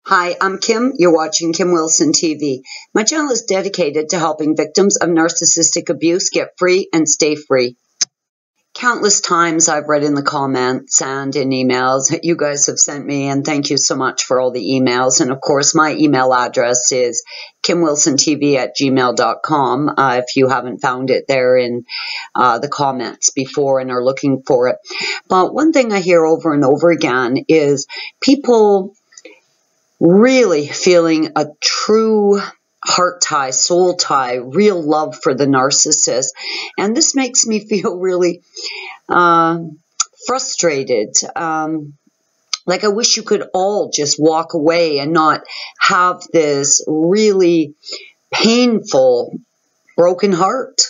Hi, I'm Kim. You're watching Kim Wilson TV. My channel is dedicated to helping victims of narcissistic abuse get free and stay free. Countless times I've read in the comments and in emails that you guys have sent me, and thank you so much for all the emails. And of course, my email address is kimwilsontv@gmail.com if you haven't found it there in the comments before and are looking for it. But one thing I hear over and over again is people really feeling a true heart tie, soul tie, real love for the narcissist. And this makes me feel really frustrated. Like I wish you could all just walk away and not have this really painful broken heart.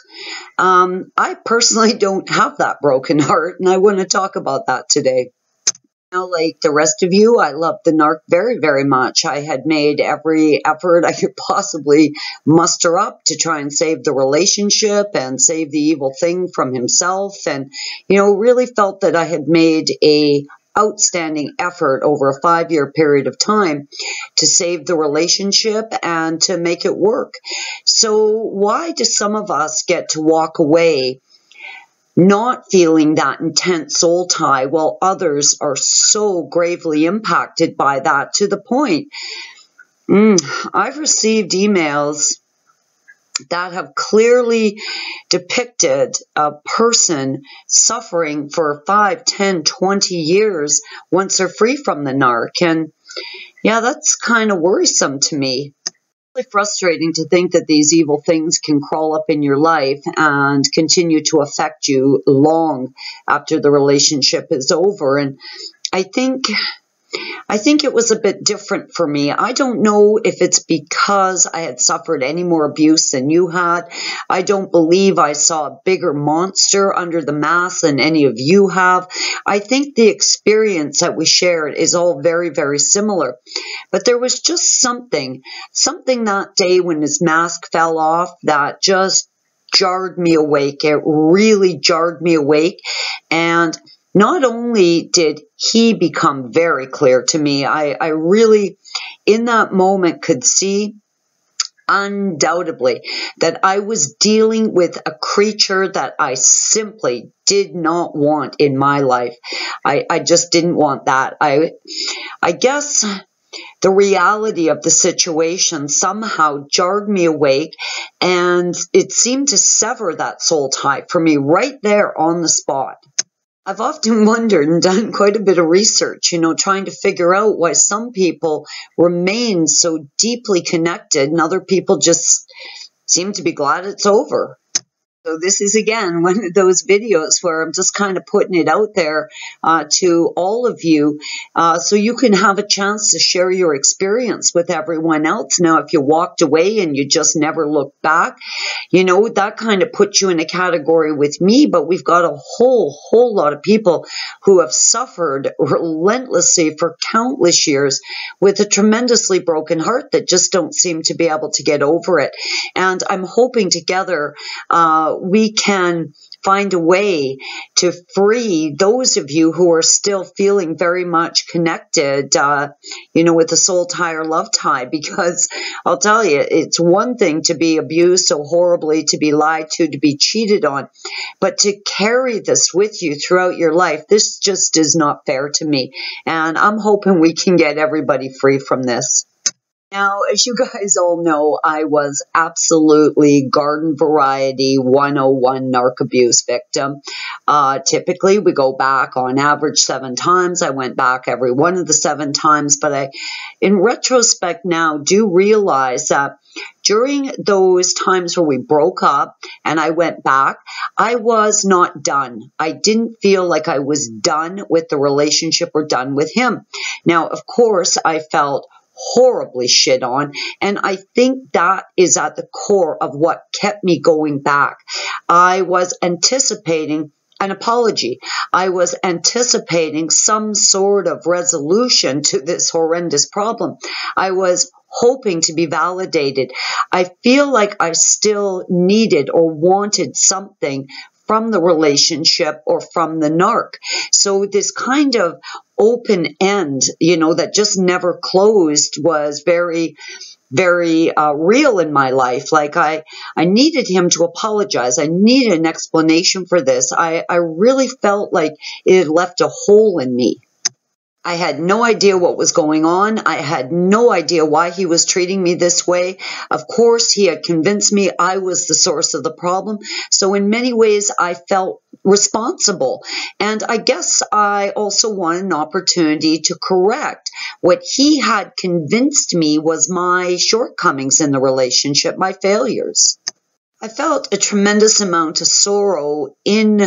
I personally don't have that broken heart, and I want to talk about that today. Like the rest of you, I love the narc very, very much. I had made every effort I could possibly muster up to try and save the relationship and save the evil thing from himself. And, really felt that I had made a outstanding effort over a 5-year period of time to save the relationship and to make it work. So why do some of us get to walk away not feeling that intense soul tie, while others are so gravely impacted by that to the point? I've received emails that have clearly depicted a person suffering for 5, 10, 20 years once they're free from the narc. And yeah, that's kind of worrisome to me. Frustrating to think that these evil things can crawl up in your life and continue to affect you long after the relationship is over. And I think it was a bit different for me. I don't know if it's because I had suffered any more abuse than you had. I don't believe I saw a bigger monster under the mask than any of you have. I think the experience that we shared is all very, very similar. But there was just something that day when his mask fell off that just jarred me awake. It really jarred me awake. And not only did he become very clear to me, I really, in that moment, could see undoubtedly that I was dealing with a creature that I simply did not want in my life. I just didn't want that. I guess the reality of the situation somehow jarred me awake, and it seemed to sever that soul tie for me right there on the spot. I've often wondered and done quite a bit of research, trying to figure out why some people remain so deeply connected and other people just seem to be glad it's over. So this is, again, one of those videos where I'm just kind of putting it out there to all of you so you can have a chance to share your experience with everyone else. Now, if you walked away and you just never looked back, that kind of puts you in a category with me. But we've got a whole lot of people who have suffered relentlessly for countless years with a tremendously broken heart that just don't seem to be able to get over it. And I'm hoping together we can find a way to free those of you who are still feeling very much connected, with a soul tie or love tie, because I'll tell you, it's one thing to be abused so horribly, to be lied to be cheated on, but to carry this with you throughout your life, this just is not fair to me. And I'm hoping we can get everybody free from this. Now, as you guys all know, I was absolutely garden variety 101 narc abuse victim. Typically, we go back on average 7 times. I went back every one of the 7 times, but I, in retrospect now, do realize that during those times where we broke up and I went back, I was not done. I didn't feel like I was done with the relationship or done with him. Now, of course, I felt horribly shit on, and I think that is at the core of what kept me going back. I was anticipating an apology. I was anticipating some sort of resolution to this horrendous problem. I was hoping to be validated. I feel like I still needed or wanted something from the relationship or from the narc. So this kind of open end, that just never closed was very, very real in my life. Like I needed him to apologize. I needed an explanation for this. I really felt like it had left a hole in me. I had no idea what was going on. I had no idea why he was treating me this way. Of course, he had convinced me I was the source of the problem. So in many ways, I felt responsible. And I guess I also wanted an opportunity to correct what he had convinced me was my shortcomings in the relationship, my failures. I felt a tremendous amount of sorrow in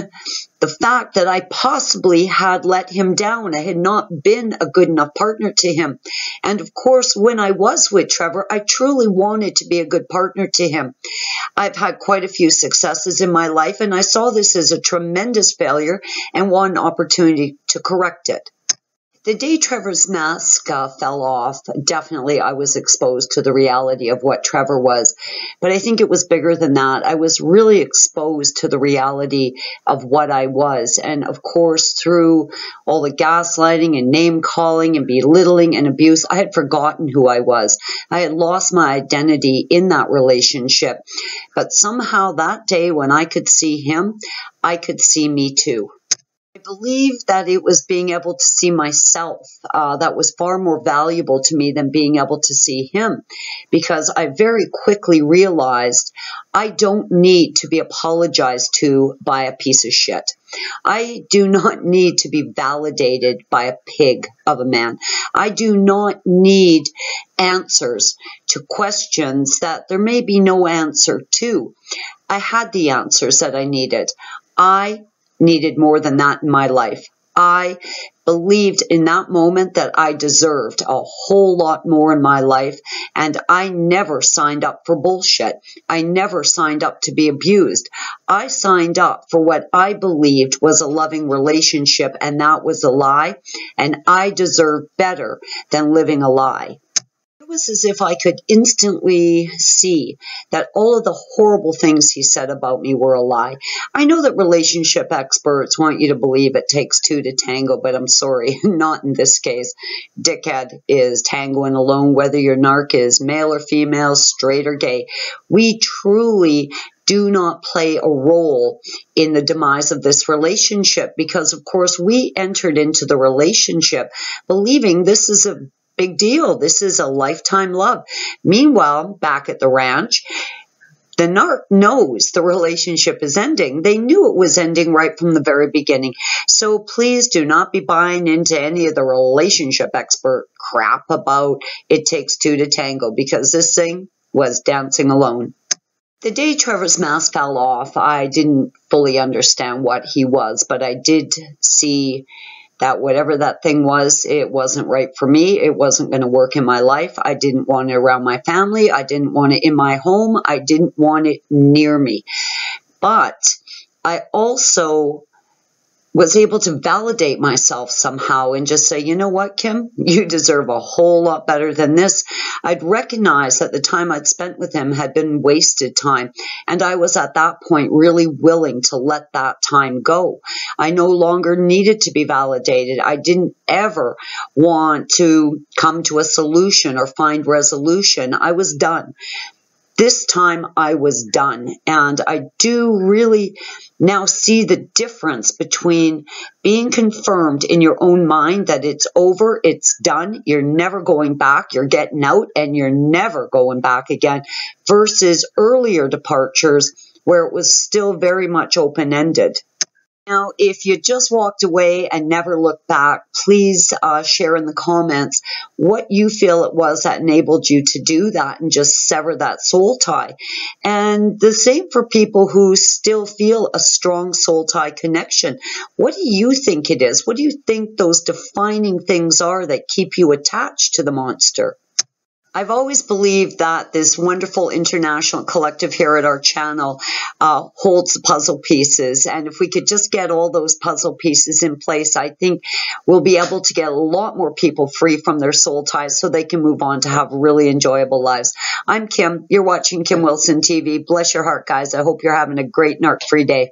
the fact that I possibly had let him down. I had not been a good enough partner to him. And of course, when I was with Trevor, I truly wanted to be a good partner to him. I've had quite a few successes in my life, and I saw this as a tremendous failure and wanted an opportunity to correct it. The day Trevor's mask fell off, definitely I was exposed to the reality of what Trevor was. But I think it was bigger than that. I was really exposed to the reality of what I was. And of course, through all the gaslighting and name calling and belittling and abuse, I had forgotten who I was. I had lost my identity in that relationship. But somehow that day when I could see him, I could see me too. I believe that it was being able to see myself that was far more valuable to me than being able to see him, because I very quickly realized I don't need to be apologized to by a piece of shit. I do not need to be validated by a pig of a man. I do not need answers to questions that there may be no answer to. I had the answers that I needed. I needed more than that in my life. I believed in that moment that I deserved a whole lot more in my life, and I never signed up for bullshit. I never signed up to be abused. I signed up for what I believed was a loving relationship, and that was a lie, and I deserved better than living a lie. It was as if I could instantly see that all of the horrible things he said about me were a lie. I know that relationship experts want you to believe it takes two to tango, but I'm sorry, not in this case. Dickhead is tangoing alone, whether your narc is male or female, straight or gay. We truly do not play a role in the demise of this relationship because, of course, we entered into the relationship believing this is a big deal. This is a lifetime love. Meanwhile, back at the ranch, the narc knows the relationship is ending. They knew it was ending right from the very beginning. So please do not be buying into any of the relationship expert crap about it takes two to tango, because this thing was dancing alone. The day Trevor's mask fell off, I didn't fully understand what he was, but I did see that whatever that thing was, it wasn't right for me. It wasn't going to work in my life. I didn't want it around my family. I didn't want it in my home. I didn't want it near me. But I also was able to validate myself somehow and just say, you know what, Kim, you deserve a whole lot better than this. I'd recognized that the time I'd spent with him had been wasted time. And I was at that point really willing to let that time go. I no longer needed to be validated. I didn't ever want to come to a solution or find resolution. I was done. This time I was done. And I do really now see the difference between being confirmed in your own mind that it's over, it's done, you're never going back, you're getting out, and you're never going back again, versus earlier departures where it was still very much open-ended. Now, if you just walked away and never looked back, please share in the comments what you feel it was that enabled you to do that and just sever that soul tie. And the same for people who still feel a strong soul tie connection. What do you think it is? What do you think those defining things are that keep you attached to the monster? I've always believed that this wonderful international collective here at our channel holds the puzzle pieces. And if we could just get all those puzzle pieces in place, I think we'll be able to get a lot more people free from their soul ties so they can move on to have really enjoyable lives. I'm Kim. You're watching Kim Wilson TV. Bless your heart, guys. I hope you're having a great narc-free day.